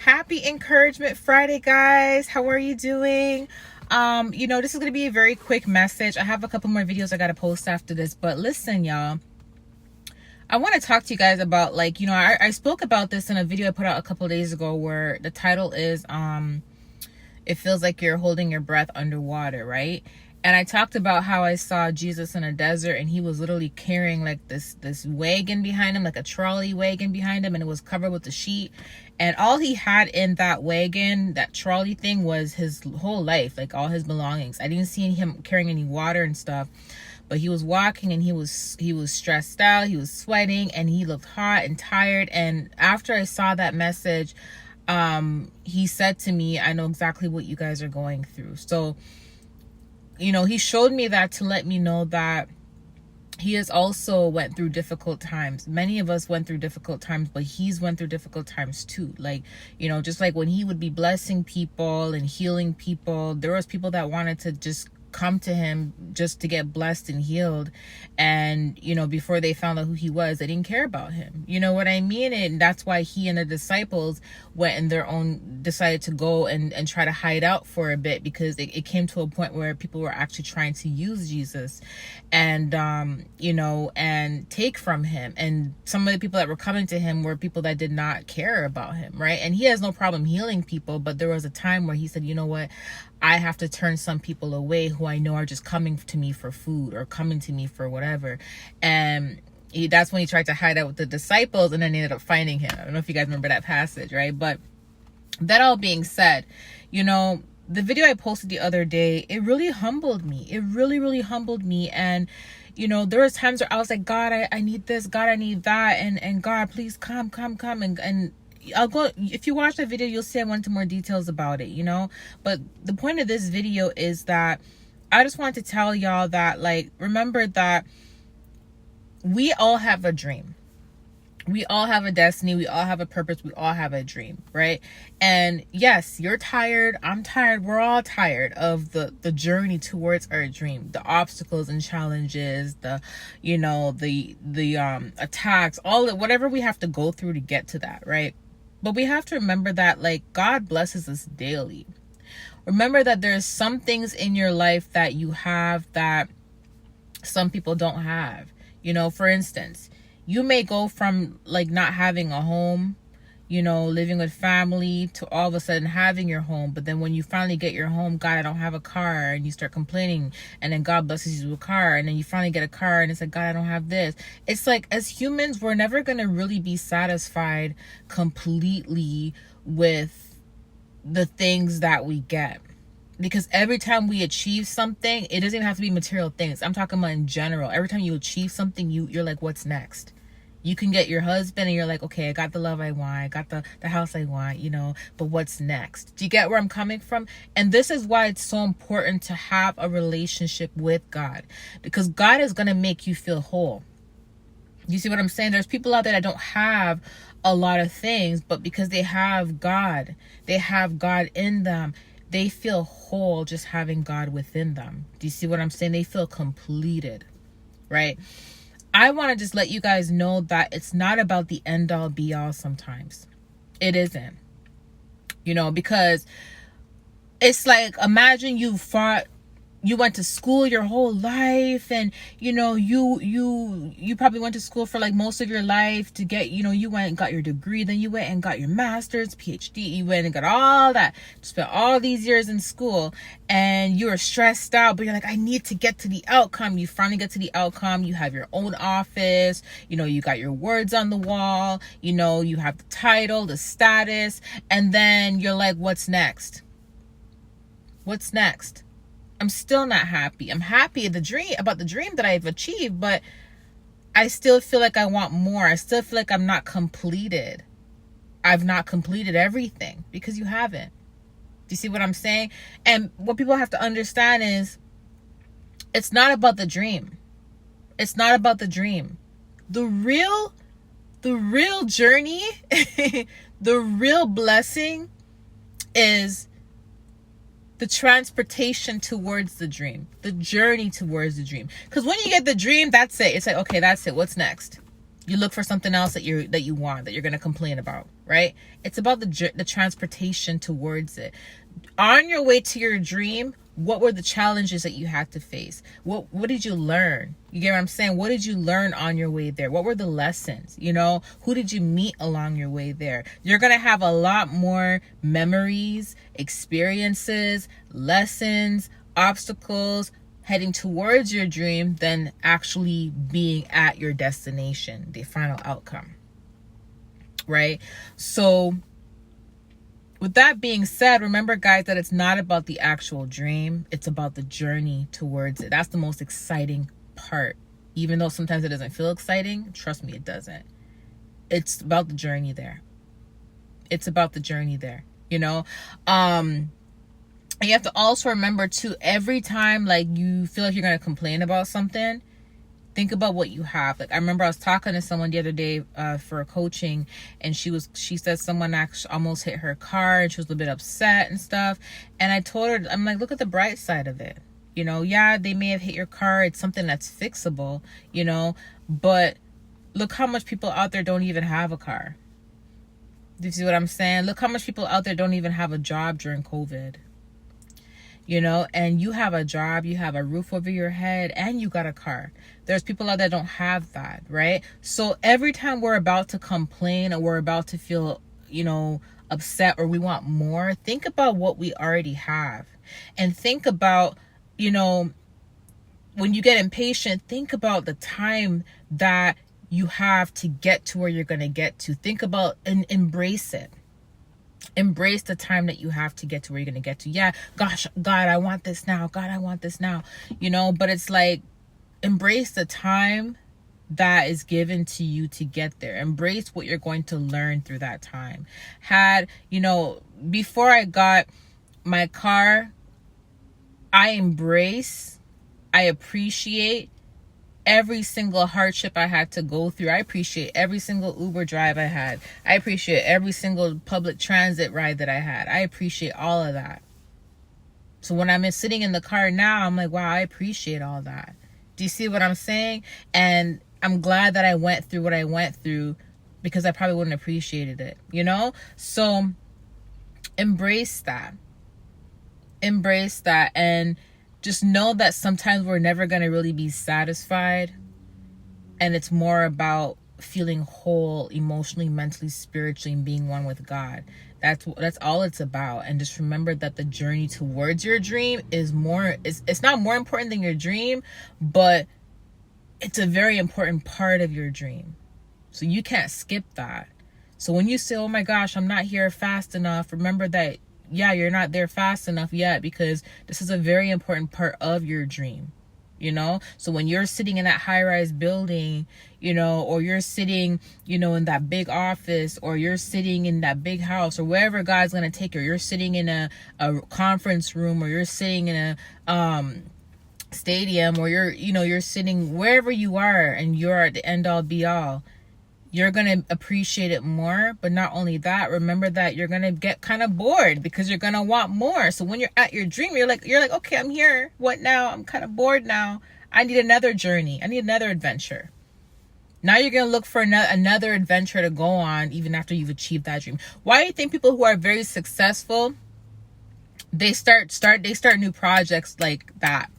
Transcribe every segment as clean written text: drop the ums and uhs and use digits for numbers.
Happy Encouragement Friday, guys. How are you doing? This is going to be a very quick message. I have a couple more videos I got to post after this, but listen, y'all. I want to talk to you guys about, I spoke about this in a video I put out a couple days ago where the title is, it feels like you're holding your breath underwater, right? And I talked about how I saw Jesus in a desert and he was literally carrying like this wagon behind him, like a trolley wagon behind him, and it was covered with a sheet. And all he had in that wagon, that trolley thing, was his whole life, like all his belongings. I didn't see him carrying any water and stuff, but he was walking and he was stressed out, he was sweating, and he looked hot and tired. And after I saw that message, he said to me, I know exactly what you guys are going through. So, he showed me that to let me know that he has also went through difficult times. Many of us went through difficult times, but he's went through difficult times too. Just like when he would be blessing people and healing people, there was people that wanted to just come to him just to get blessed and healed. And, before they found out who he was, they didn't care about him. You know what I mean? And that's why he and the disciples decided to go and try to hide out for a bit, because it came to a point where people were actually trying to use Jesus and, and take from him. And some of the people that were coming to him were people that did not care about him, right? And he has no problem healing people, but there was a time where he said, you know what? I have to turn some people away who I know are just coming to me for food or coming to me for whatever. And that's when he tried to hide out with the disciples, and then they ended up finding him. I don't know if you guys remember that passage, right? But that all being said, the video I posted the other day, it really humbled me. It really, really humbled me. And, there was times where I was like, God, I need this. God, I need that. And God, please come. And I'll go, if you watch the video, you'll see I went into more details about it, but the point of this video is that I just wanted to tell y'all that, remember that we all have a dream. We all have a destiny. We all have a purpose. We all have a dream, right? And yes, you're tired. I'm tired. We're all tired of the journey towards our dream, the obstacles and challenges, the attacks, whatever we have to go through to get to that, right? But we have to remember that, God blesses us daily. Remember that there's some things in your life that you have that some people don't have. For instance, you may go from not having a home, living with family, to all of a sudden having your home. But then when you finally get your home, God, I don't have a car, and you start complaining, and then God blesses you with a car, and then you finally get a car, and it's like, God, I don't have this. It's like, as humans, we're never going to really be satisfied completely with the things that we get. Because every time we achieve something, it doesn't even have to be material things. I'm talking about in general. Every time you achieve something, you're like, what's next? You can get your husband and you're like, okay, I got the love I want. I got the house I want, but what's next? Do you get where I'm coming from? And this is why it's so important to have a relationship with God, because God is going to make you feel whole. You see what I'm saying? There's people out there that don't have a lot of things, but because they have God in them, they feel whole just having God within them. Do you see what I'm saying? They feel completed, right? I want to just let you guys know that it's not about the end all be all sometimes. It isn't. Because it's like, imagine you went to school your whole life, and you probably went to school for most of your life to get, you went and got your degree, then you went and got your master's, PhD, you went and got all that, spent all these years in school, and you were stressed out, but you're like, I need to get to the outcome. You finally get to the outcome. You have your own office, you got your words on the wall, you have the title, the status, and then you're like, what's next? What's next? I'm still not happy. I'm happy about the dream that I've achieved, but I still feel like I want more. I still feel like I'm not completed. I've not completed everything, because you haven't. Do you see what I'm saying? And what people have to understand is, it's not about the dream. It's not about the dream. The real journey, the real blessing is the transportation towards the dream, the journey towards the dream. Because when you get the dream, that's it. It's like, okay, that's it. What's next? You look for something else that you want, that you're going to complain about. right? It's about the transportation towards it. On your way to your dream, what were the challenges that you had to face? What did you learn? You get what I'm saying? What did you learn on your way there? What were the lessons? You know, who did you meet along your way there? You're going to have a lot more memories, experiences, lessons, obstacles heading towards your dream than actually being at your destination, the final outcome. Right? So with that being said, remember, guys, that it's not about the actual dream. It's about the journey towards it. That's the most exciting part. Even though sometimes it doesn't feel exciting, trust me, it doesn't. It's about the journey there. It's about the journey there, you know? And you have to also remember, too, every time, like, you feel like you're going to complain about something, think about what you have. Like, I remember I was talking to someone the other day for a coaching, and she said someone actually almost hit her car, and she was a little bit upset and stuff. And I told her, I'm like, look at the bright side of it. You know, yeah, they may have hit your car. It's something that's fixable, you know, but look how much people out there don't even have a car. Do you see what I'm saying? Look how much people out there don't even have a job during COVID. You know, and you have a job, you have a roof over your head, and you got a car. There's people out there that don't have that, right? So every time we're about to complain or we're about to feel, you know, upset or we want more, think about what we already have. And think about, you know, when you get impatient, think about the time that you have to get to where you're going to get to. Think about and embrace it. Embrace the time that you have to get to where you're going to get to. Yeah, gosh, God, I want this now. God, I want this now. You know, but it's like, embrace the time that is given to you to get there. Embrace what you're going to learn through that time. You know, before I got my car, I appreciate every single hardship I had to go through. I appreciate every single Uber drive I had. I appreciate every single public transit ride that I had. I appreciate all of that. So when I'm sitting in the car now, I'm like, wow, I appreciate all that. Do you see what I'm saying? And I'm glad that I went through what I went through, because I probably wouldn't have appreciated it, you know? So embrace that. Embrace that. And just know that sometimes we're never going to really be satisfied. And it's more about feeling whole emotionally, mentally, spiritually, and being one with God. That's all it's about. And just remember that the journey towards your dream is it's not more important than your dream, but it's a very important part of your dream. So you can't skip that. So when you say, oh my gosh, I'm not here fast enough, remember that, yeah, you're not there fast enough yet, because this is a very important part of your dream, you know? So when you're sitting in that high-rise building, you know, or you're sitting, you know, in that big office, or you're sitting in that big house, or wherever God's going to take you, or you're sitting in a conference room, or you're sitting in a stadium, or you're sitting wherever you are, and you're at the end all be all, you're going to appreciate it more. But not only that, remember that you're going to get kind of bored, because you're going to want more. So when you're at your dream, you're like, okay, I'm here. What now? I'm kind of bored now. I need another journey. I need another adventure. Now you're going to look for another adventure to go on, even after you've achieved that dream. Why do you think people who are very successful, they start new projects like that?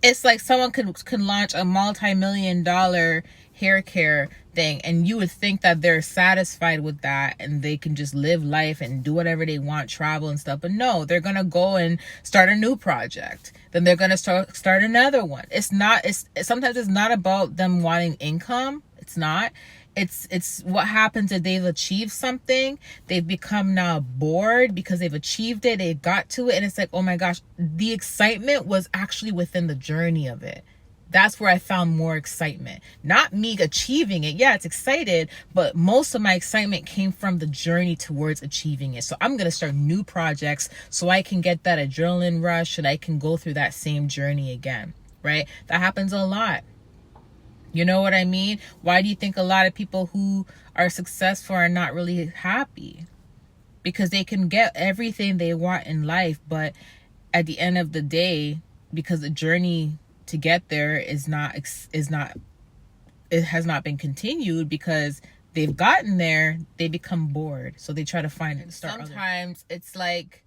It's like someone can launch a multi-million-dollar hair care thing, and you would think that they're satisfied with that and they can just live life and do whatever they want, travel and stuff. But no, they're gonna go and start a new project. Then they're gonna start another one. Sometimes it's not about them wanting income. It's not. It's what happens if they've achieved something, they've become now bored because they've achieved it, they got to it, and it's like, oh my gosh, the excitement was actually within the journey of it. That's where I found more excitement. Not me achieving it. Yeah, it's excited, but most of my excitement came from the journey towards achieving it. So I'm going to start new projects so I can get that adrenaline rush and I can go through that same journey again, right? That happens a lot. You know what I mean? Why do you think a lot of people who are successful are not really happy? Because they can get everything they want in life, but at the end of the day, because the journey to get there it has not been continued, because they've gotten there, they become bored, so they try to find it. Sometimes it's like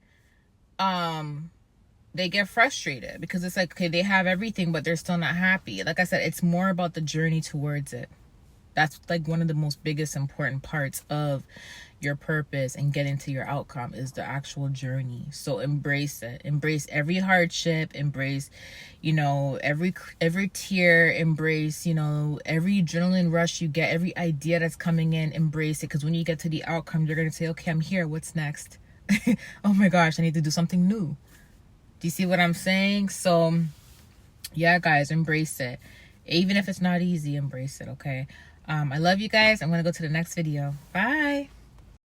they get frustrated because it's like, okay, they have everything but they're still not happy. Like I said, it's more about the journey towards it. That's like one of the most biggest important parts of your purpose and getting to your outcome, is the actual journey. So embrace it. Embrace every hardship. Embrace, you know, every tear. Embrace, you know, every adrenaline rush you get, every idea that's coming in. Embrace it, because when you get to the outcome, you're gonna say, okay, I'm here. What's next? Oh my gosh, I need to do something new. Do you see what I'm saying? So yeah, guys, embrace it. Even if it's not easy, embrace it. Okay. I love you guys. I'm gonna go to the next video. Bye.